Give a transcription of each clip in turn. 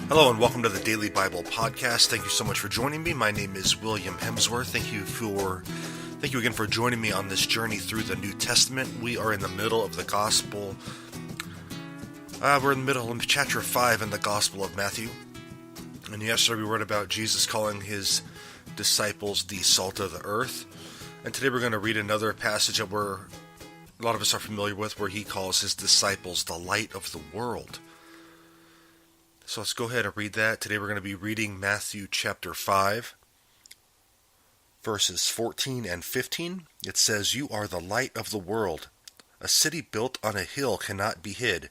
Hello and welcome to the Daily Bible Podcast. Thank you so much for joining me. My name is William Hemsworth. Thank you again for joining me on this journey through the New Testament. We are in the middle of the Gospel. We're in the middle of chapter 5 in the Gospel of Matthew. And yesterday we read about Jesus calling his disciples the salt of the earth. And today we're going to read another passage that a lot of us are familiar with, where he calls his disciples the light of the world. So let's go ahead and read that. Today we're going to be reading Matthew chapter 5, verses 14 and 15. It says, "You are the light of the world. A city built on a hill cannot be hid.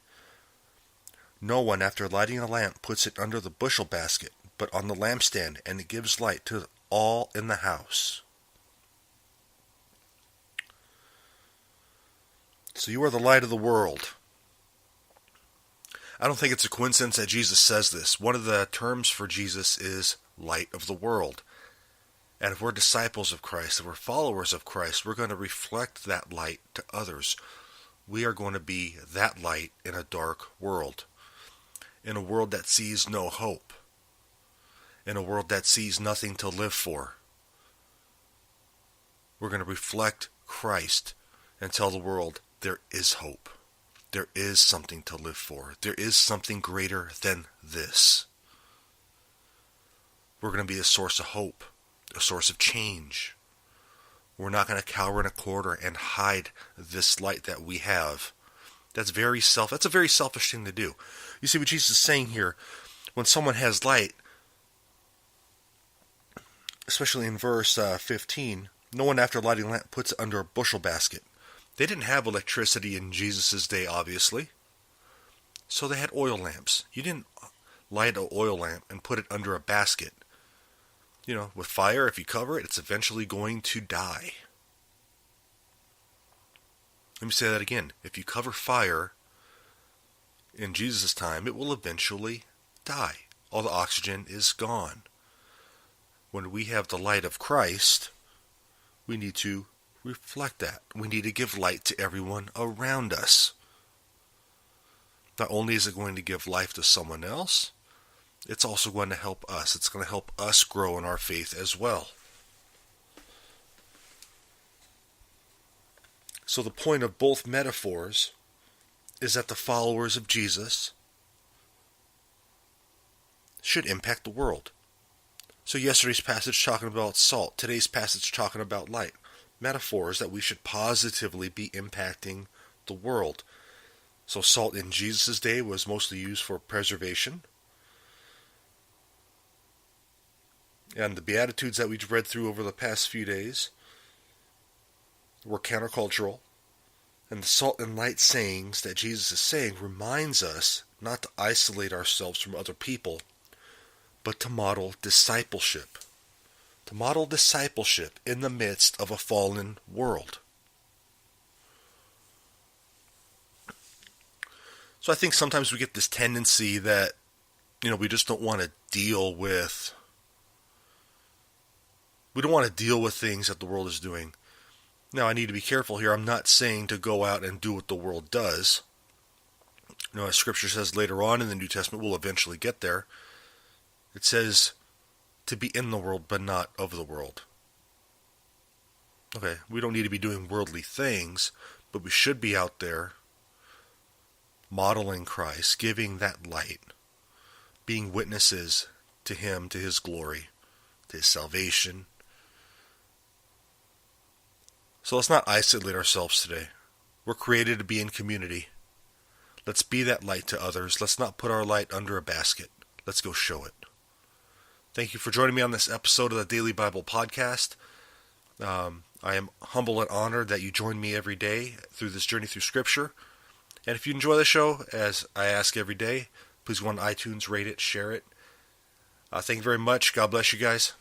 No one, after lighting a lamp, puts it under the bushel basket, but on the lampstand, and it gives light to all in the house." So you are the light of the world. I don't think it's a coincidence that Jesus says this. One of the terms for Jesus is light of the world. And if we're disciples of Christ, if we're followers of Christ, we're going to reflect that light to others. We are going to be that light in a dark world. In a world that sees no hope. In a world that sees nothing to live for. We're going to reflect Christ and tell the world there is hope. There is something to live for. There is something greater than this. We're going to be a source of hope, a source of change. We're not going to cower in a corner and hide this light that we have. That's a very selfish thing to do. You see what Jesus is saying here? When someone has light, especially in verse 15, no one after lighting a lamp puts it under a bushel basket. They didn't have electricity in Jesus' day, obviously. So they had oil lamps. You didn't light an oil lamp and put it under a basket. You know, with fire, if you cover it, it's eventually going to die. Let me say that again. If you cover fire in Jesus' time, it will eventually die. All the oxygen is gone. When we have the light of Christ, we need to reflect that. We need to give light to everyone around us. Not only is it going to give life to someone else, it's also going to help us. It's going to help us grow in our faith as well. So the point of both metaphors is that the followers of Jesus should impact the world. So yesterday's passage talking about salt, today's passage talking about light. Metaphors that we should positively be impacting the world. So salt in Jesus' day was mostly used for preservation. And the Beatitudes that we've read through over the past few days were countercultural. And the salt and light sayings that Jesus is saying reminds us not to isolate ourselves from other people, but to model discipleship. To model discipleship in the midst of a fallen world. So I think sometimes we get this tendency that, we just don't want to deal with. We don't want to deal with things that the world is doing. Now, I need to be careful here. I'm not saying to go out and do what the world does. As Scripture says later on in the New Testament, we'll eventually get there. It says to be in the world, but not of the world. Okay, we don't need to be doing worldly things, but we should be out there modeling Christ, giving that light, being witnesses to Him, to His glory, to His salvation. So let's not isolate ourselves today. We're created to be in community. Let's be that light to others. Let's not put our light under a basket. Let's go show it. Thank you for joining me on this episode of the Daily Bible Podcast. I am humble and honored that you join me every day through this journey through Scripture. And if you enjoy the show, as I ask every day, please go on iTunes, rate it, share it. Thank you very much. God bless you guys.